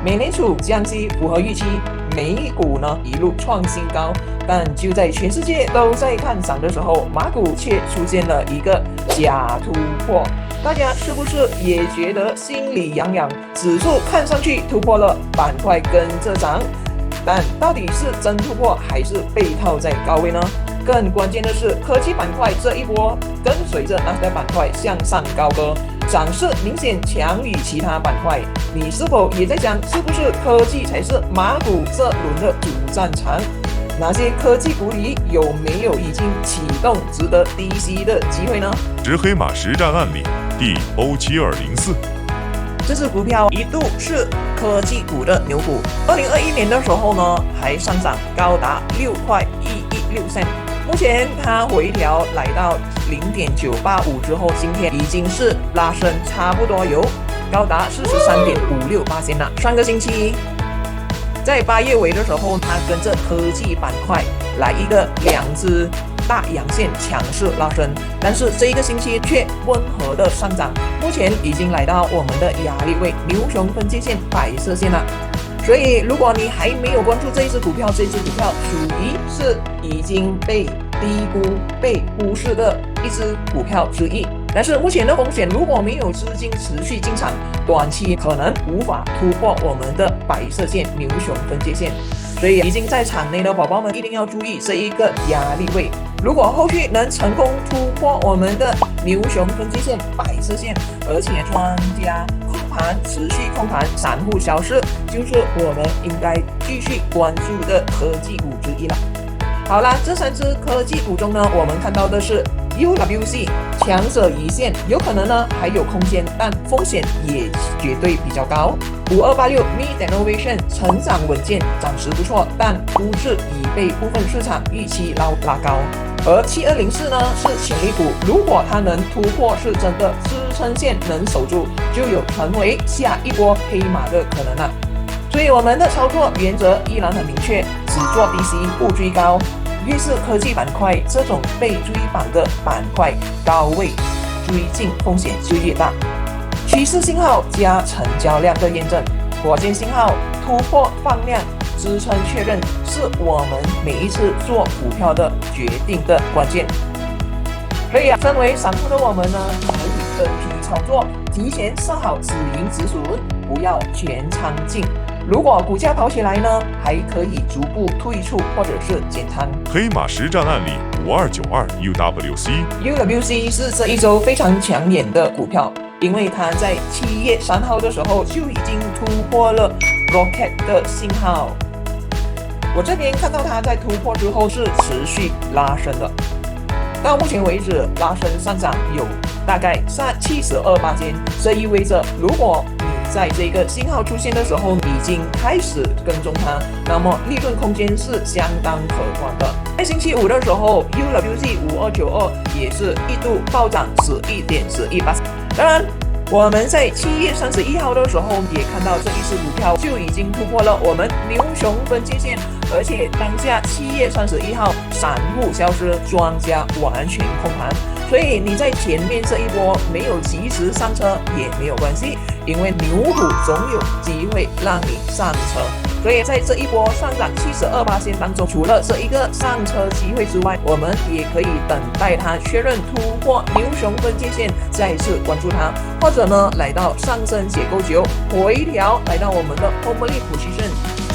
美联储降息符合预期，美股呢一路创新高，但就在全世界都在看涨的时候，马股却出现了一个假突破。大家是不是也觉得心里痒痒？指数看上去突破了，板块跟着涨，但到底是真突破还是被套在高位呢？更关键的是，科技板块这一波跟随着那些板块向上高歌，涨势明显强于其他板块。你是否也在想，是不是科技才是马股这轮的主战场？哪些科技股里有没有已经启动值得低吸的机会呢？执黑马实战案例第 O7204。这只股票一度是科技股的牛股，2021年的时候呢，还上涨高达6块116仙。目前它回调来到0.985之后，今天已经是拉升差不多有高达43.568%了。上个星期在8月尾的时候，它跟着科技板块来一个两只大阳线强势拉升，但是这一个星期却温和的上涨，目前已经来到我们的压力位牛熊分界线白色线了。所以如果你还没有关注这一只股票，这一只股票属于是已经被低估、被忽视的一只股票之一。但是目前的风险，如果没有资金持续进场，短期可能无法突破我们的白色线牛熊分界线。所以已经在场内的宝宝们一定要注意这一个压力位。如果后续能成功突破我们的牛熊分界线白色线，而且庄家控盘持续控盘，散户消失，就是我们应该继续关注的科技股之一了。好啦，这3只科技股中呢，我们看到的是 UWC 强者一线，有可能呢还有空间，但风险也绝对比较高。5286 Mead Innovation 成长稳健，暂时不错，但估值已被部分市场预期拉高。而7204呢是潜力股，如果它能突破是真的支撑线能守住，就有成为下一波黑马的可能了。所以我们的操作原则依然很明确，只做低吸不追高。越是科技板块这种被追榜的板块，高位追进风险就越大。趋势信号加成交量的验证，关键信号突破放量，支撑确认，是我们每一次做股票的决定的关键。所以身为散户的我们呢，可以分批操作，提前设好止盈止损，不要全仓进。如果股价跑起来呢，还可以逐步退出或者是减仓。黑马实战案例5292 UWC。UWC 是这一周非常抢眼的股票，因为它在7月3号的时候就已经突破了 Rocket 的信号。我这边看到它在突破之后是持续拉升的，到目前为止拉升上涨有大概72%，这意味着如果在这个信号出现的时候已经开始跟踪它，那么利润空间是相当可观的。在星期五的时候 UWC 5292也是一度暴涨11.11%。当然我们在7月31号的时候也看到这一只股票就已经突破了我们牛熊分界线，而且当下7月31号散户消失，庄家完全控盘，所以你在前面这一波没有及时上车也没有关系，因为牛股总有机会让你上车。所以在这一波上涨72%当中，除了这一个上车机会之外，我们也可以等待它确认突破牛熊分界线，再次关注它，或者呢来到上升结构9回调，来到我们的 Hourly Position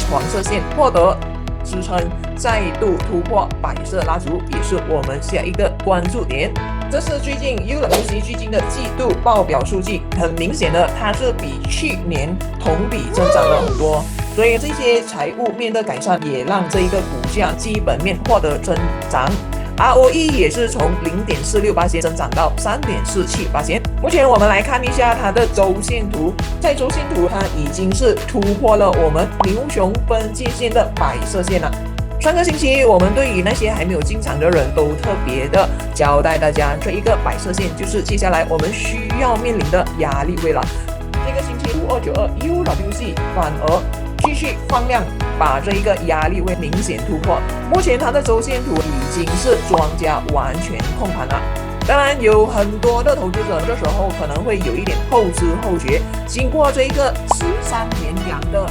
黄色线获得支撑，再度突破白色蜡烛，也是我们下一个关注点。这是最近 UWC 最近的季度报表数据，很明显的它是比去年同比增长了很多，所以这些财务面的改善也让这一个股价基本面获得增长。ROE 也是从0.46% 增长到3.47%。目前我们来看一下它的周线图，在周线图它已经是突破了我们牛熊分界线的白色线了。上个星期我们对于那些还没有进场的人都特别的交代大家，这一个白色线就是接下来我们需要面临的压力位了。这个星期5292 UWC 反而继续放量，把这一个压力位明显突破。目前它的周线图已经是庄家完全控盘了。当然有很多的投资者这时候可能会有一点后知后觉，经过这一个13连阳的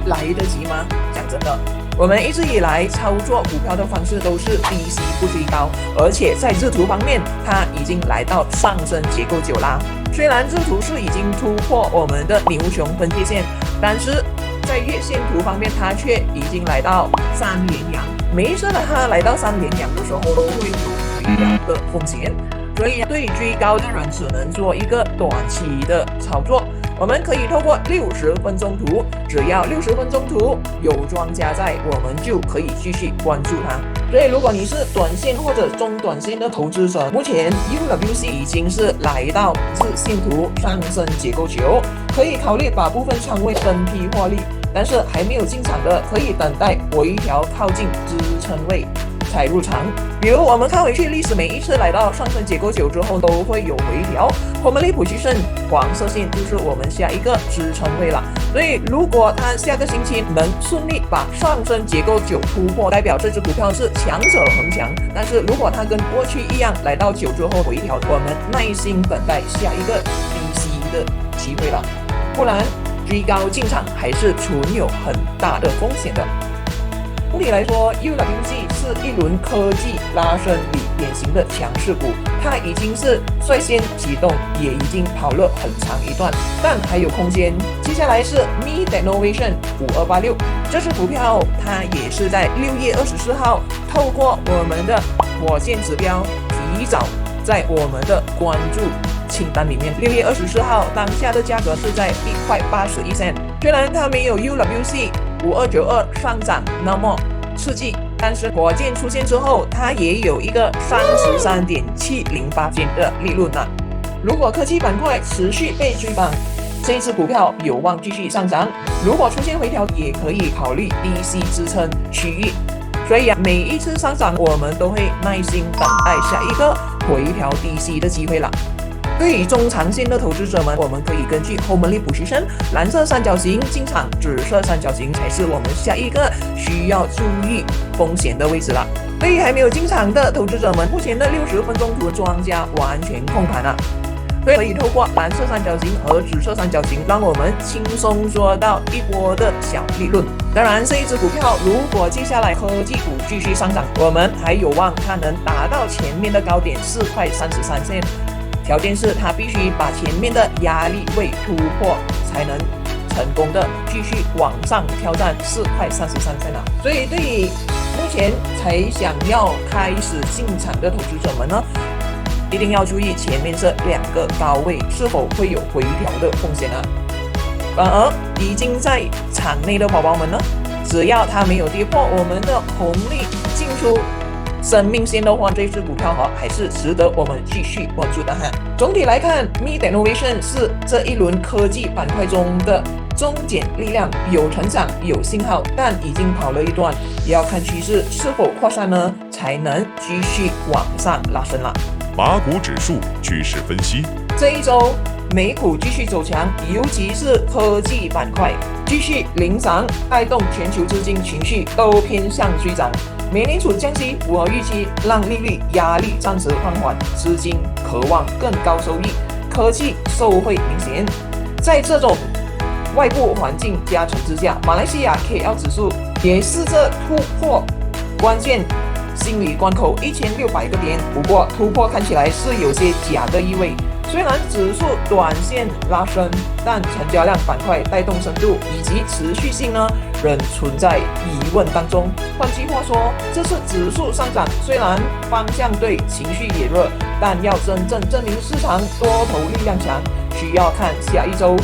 来得及吗？讲真的，我们一直以来操作股票的方式都是低吸不追高，而且在日图方面，它已经来到上升结构9啦。虽然日图是已经突破我们的牛熊分界线，但是在月线图方面，它却已经来到3连阳。每一次的它来到3连阳的时候，都会有回调的风险，所以对追高的人只能做一个短期的操作。我们可以透过60分钟图，只要60分钟图有庄家在，我们就可以继续关注它。所以如果你是短线或者中短线的投资者，目前 UWC 已经是来到日线图上升结构9，可以考虑把部分仓位分批获利，但是还没有进场的可以等待回调靠近支撑位才入场。比如我们看回去历史，每一次来到上升结构9之后都会有回调，后面position黄色线就是我们下一个支撑位了。所以如果它下个星期能顺利把上升结构9突破，代表这只股票是强者恒强。但是如果它跟过去一样来到9之后回调，我们耐心等待下一个低吸的机会了，不然追高进场还是存有很大的风险的。总体来说 ，UWC 是一轮科技拉升里典型的强势股，它已经是率先启动，也已经跑了很长一段，但还有空间。接下来是 Mi Technovation 5286，这只股票它也是在6月24号透过我们的火箭指标提早在我们的关注清单里面。6月24号当下的价格是在1.81块，虽然它没有 UWC 5292上涨那么刺激，但是火箭出现之后，它也有一个33.708%的利润了。如果科技板块持续被追捧，这一只股票有望继续上涨。如果出现回调，也可以考虑低吸支撑区域。所以每一次上涨，我们都会耐心等待下一个回调低吸的机会了。对于中长线的投资者们，我们可以根据 Hourly position 蓝色三角形进场，紫色三角形才是我们下一个需要注意风险的位置了。对于还没有进场的投资者们，目前的60分钟图庄家完全控盘了，所以可以透过蓝色三角形和紫色三角形，让我们轻松做到一波的小利润。当然，这一只股票如果接下来科技股继续上涨，我们还有望它能达到前面的高点4.33块。条件是它必须把前面的压力位突破，才能成功的继续往上挑战4.33块了。所以对于目前才想要开始进场的投资者们呢，一定要注意前面这2个高位是否会有回调的风险啊。反而已经在场内的宝宝们呢，只要它没有跌破我们的红利进出生命线的话，这只股票还是值得我们继续关注的哈。总体来看 Mi Technovation 是这一轮科技板块中的中坚力量，有成长有信号，但已经跑了一段，也要看趋势是否扩散呢，才能继续往上拉升了。马股指数趋势分析，这一周美股继续走强，尤其是科技板块继续领涨，带动全球资金情绪都偏向追涨。美联储降息符合预期，让利率压力暂时放缓，资金渴望更高收益，科技受惠明显。在这种外部环境加成之下，马来西亚 KL 指数也试着突破关键心理关口1600个点，不过突破看起来是有些假的意味。虽然指数短线拉升，但成交量板块带动深度以及持续性呢，仍存在疑问当中。换句话说，这次指数上涨虽然方向对，情绪也热，但要真正证明市场多头力量强，需要看下一周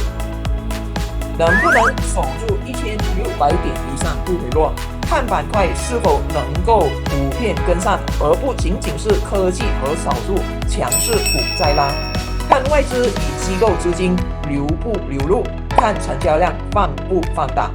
能不能守住1600点以上不回落，看板块是否能够普遍跟上，而不仅仅是科技和少数强势股在拉。看外资与机构资金流不流入，看成交量放不放大。